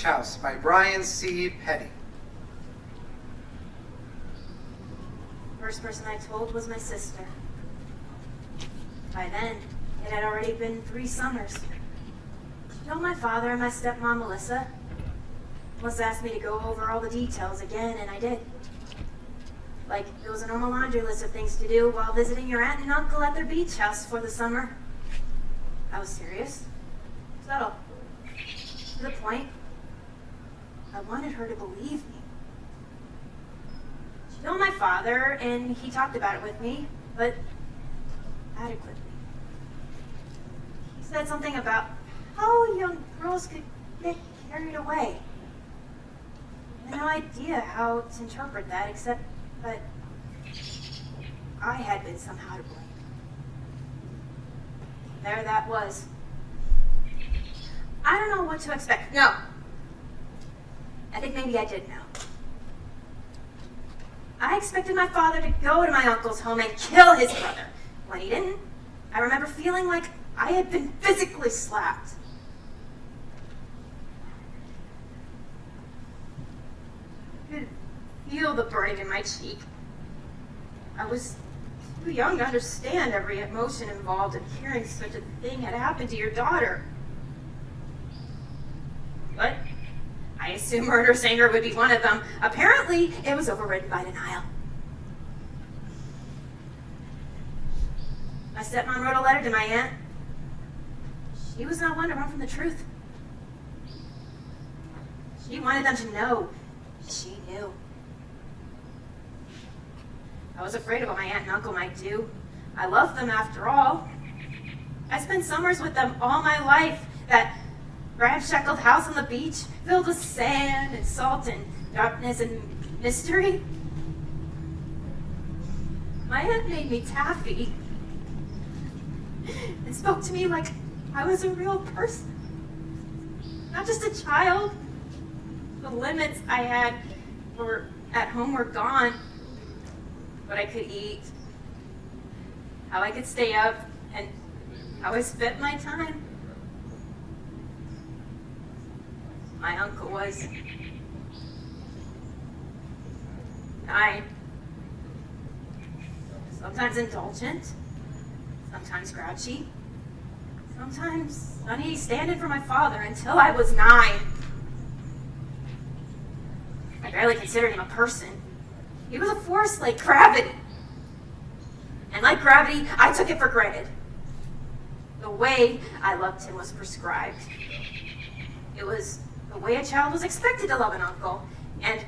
Beach House by Brian C. Petty. First person I told was my sister. By then, it had already been 3 summers. She told my father and my stepmom, Melissa. Melissa asked me to go over all the details again, and I did. Like, it was a normal laundry list of things to do while visiting your aunt and uncle at their beach house for the summer. I was serious, subtle, to the point. I wanted her to believe me. She told my father, and he talked about it with me, but adequately. He said something about how young girls could get carried away. I had no idea how to interpret that, except that I had been somehow to blame. There that was. I don't know what to expect. No. I think maybe I did know. I expected my father to go to my uncle's home and kill his brother. When he didn't, I remember feeling like I had been physically slapped. I could feel the burning in my cheek. I was too young to understand every emotion involved in hearing such a thing had happened to your daughter. But I assumed murderous anger would be one of them. Apparently, it was overridden by denial. My stepmom wrote a letter to my aunt. She was not one to run from the truth. She wanted them to know. She knew. I was afraid of what my aunt and uncle might do. I loved them after all. I spent summers with them all my life. That ramshackle house on the beach, filled with sand and salt and darkness and mystery. My aunt made me taffy and spoke to me like I was a real person, not just a child. The limits I had at home were gone. What I could eat, how I could stay up, and how I spent my time. My uncle was kind, sometimes indulgent, sometimes grouchy, sometimes uneasy, standing for my father until I was 9. I barely considered him a person. He was a force like gravity. And like gravity, I took it for granted. The way I loved him was prescribed. It was the way a child was expected to love an uncle, and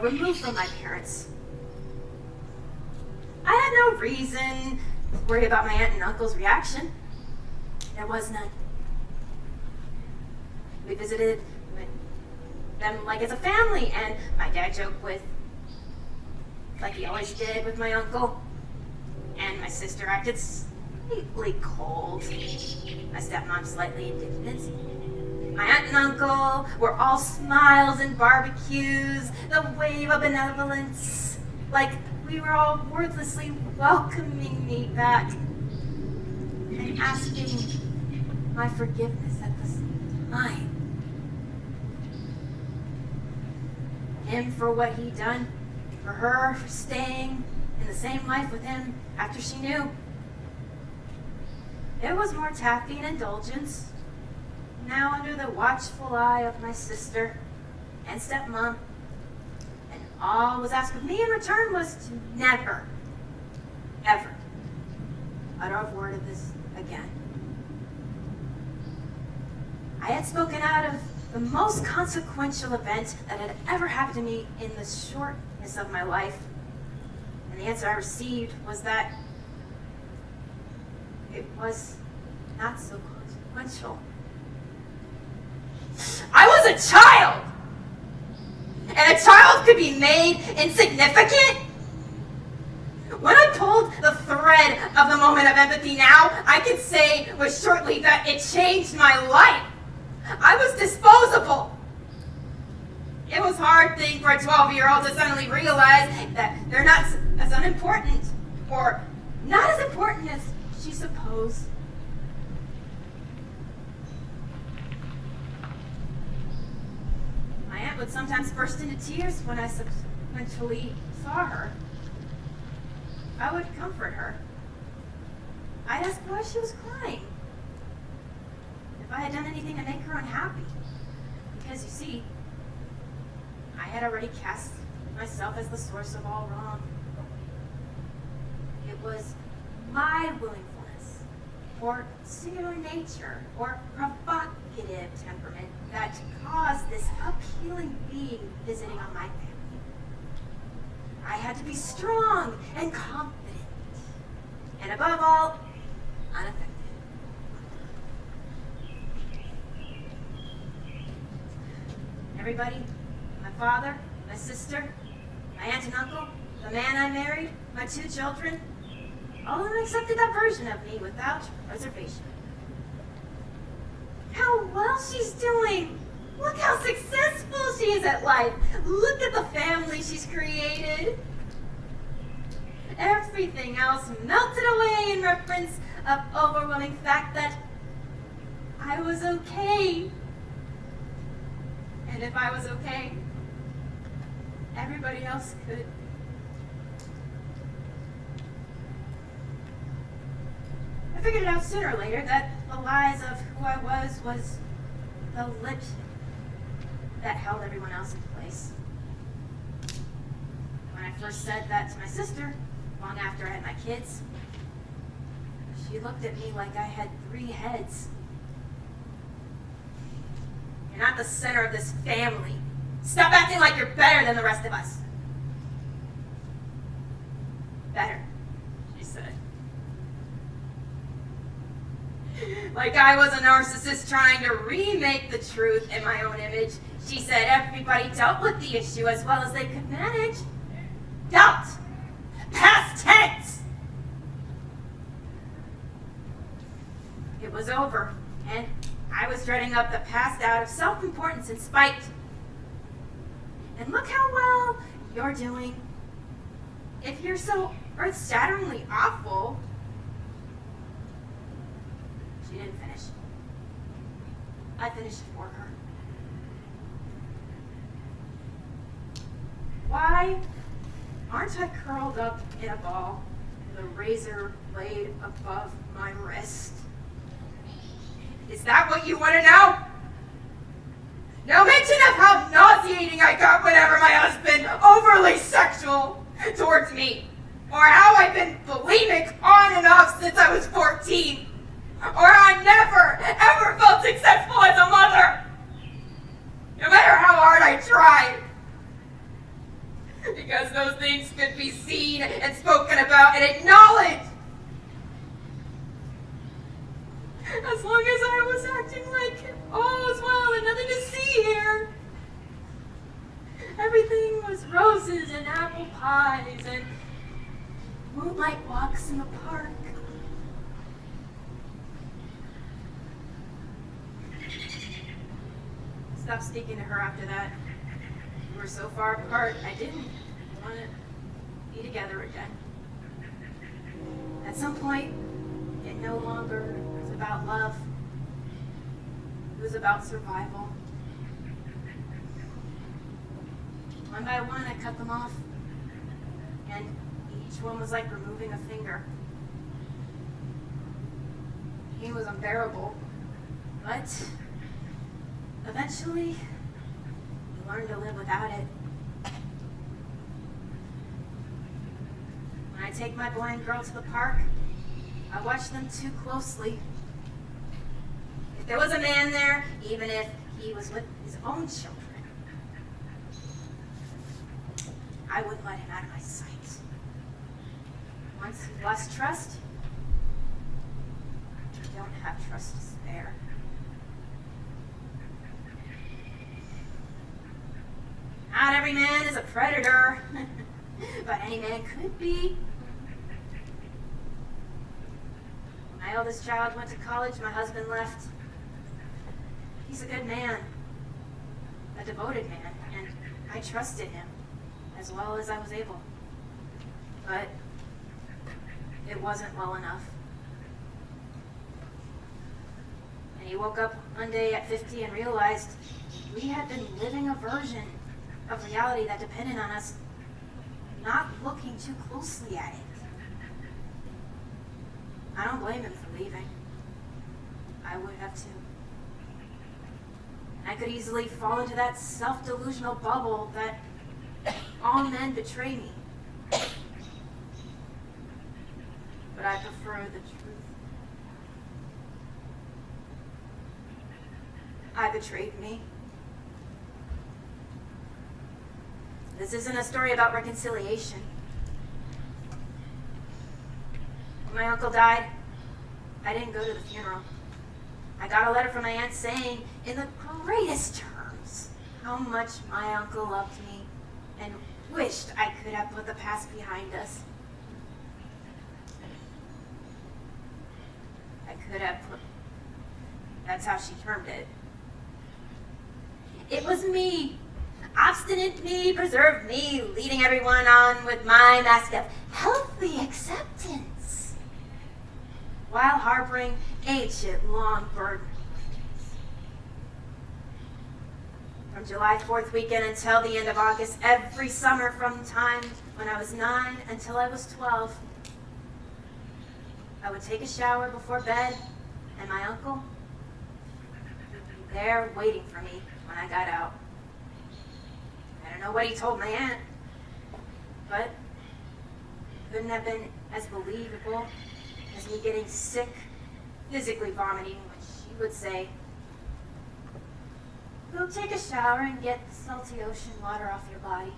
removed from my parents. I had no reason to worry about my aunt and uncle's reaction. There was none. We visited them like as a family, and my dad joked like he always did with my uncle, and my sister acted slightly cold, my stepmom slightly indignant. My aunt and uncle were all smiles and barbecues, the wave of benevolence, like we were all wordlessly welcoming me back and asking my forgiveness at the same time. Him for what he'd done, for her for staying in the same life with him after she knew. There was more taffy and indulgence, now under the watchful eye of my sister and stepmom. And all was asked of me in return was to never, ever utter a word of this again. I had spoken out of the most consequential event that had ever happened to me in the shortness of my life. And the answer I received was that it was not so consequential. I was a child! And a child could be made insignificant? When I pulled the thread of the moment of empathy now, I can say with shortly that it changed my life. I was disposable. It was a hard thing for a 12-year-old to suddenly realize that they're not as unimportant, or not as important as she supposed. aunt would sometimes burst into tears when I subsequently saw her. I would comfort her. I'd ask why she was crying. If I had done anything to make her unhappy. Because you see, I had already cast myself as the source of all wrong. It was my willfulness, or singular nature, or provocative temperament that caused this appealing being visiting on my family. I had to be strong and confident, and above all, unaffected. Everybody, my father, my sister, my aunt and uncle, the man I married, my 2 children, all of them accepted that version of me without reservation. How well she's doing! Look how successful she is at life! Look at the family she's created! Everything else melted away in reference of overwhelming fact that I was okay. And if I was okay, everybody else could. I figured it out sooner or later that the lies of who I was the lip that held everyone else in place. When I first said that to my sister, long after I had my kids, she looked at me like I had 3 heads. You're not the center of this family. Stop acting like you're better than the rest of us. Better, she said. Like I was a narcissist trying to remake the truth in my own image. She said everybody dealt with the issue as well as they could manage. Dealt. Past tense. It was over, and I was dreading up the past out of self-importance and spite. And look how well you're doing. If you're so earth-shatteringly awful. She didn't finish. I finished for her. Why aren't I curled up in a ball with a razor blade above my wrist? Is that what you want to know? No mention of how nauseating I got whenever my husband overly sexual towards me, or how I've been bulimic on and off since I was 14, or how I never, ever felt successful as a mother, no matter how hard I tried. Because those things could be seen and spoken about and acknowledged. As long as I was acting like all was well and nothing to see here. Everything was roses and apple pies and moonlight walks in the park. Stopped speaking to her after that. We were so far apart, I didn't want to be together again. At some point, it no longer was about love. It was about survival. One by one, I cut them off. And each one was like removing a finger. Pain was unbearable. But eventually, you learn to live without it. When I take my boy and girl to the park, I watch them too closely. If there was a man there, even if he was with his own children, I wouldn't let him out of my sight. Once you've lost trust, you don't have trust to spare. Not every man is a predator, but any man could be. My eldest child went to college, my husband left. He's a good man, a devoted man, and I trusted him as well as I was able. But it wasn't well enough. And he He woke up one day at 50 and realized we had been living a version of reality that depended on us not looking too closely at it. I don't blame him for leaving. I would have too. I could easily fall into that self-delusional bubble that all men betray me. But I prefer the truth. I betrayed me. This isn't a story about reconciliation. When my uncle died, I didn't go to the funeral. I got a letter from my aunt saying, in the greatest terms, how much my uncle loved me and wished I could have put the past behind us. I could have put... That's how she termed it. It was me. Obstinate me, preserved me, leading everyone on with my mask of healthy acceptance, while harboring ancient long burdens. From July 4th weekend until the end of August, every summer from time when I was 9 until I was 12, I would take a shower before bed, and my uncle would be there waiting for me when I got out. I don't know what he told my aunt, but it couldn't have been as believable as me getting sick, physically vomiting, when she would say, "Go take a shower and get the salty ocean water off your body."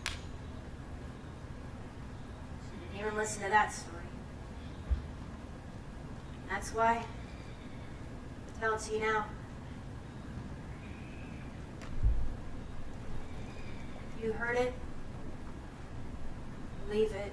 She didn't even listen to that story. That's why I tell it to you now. You heard it, believe it,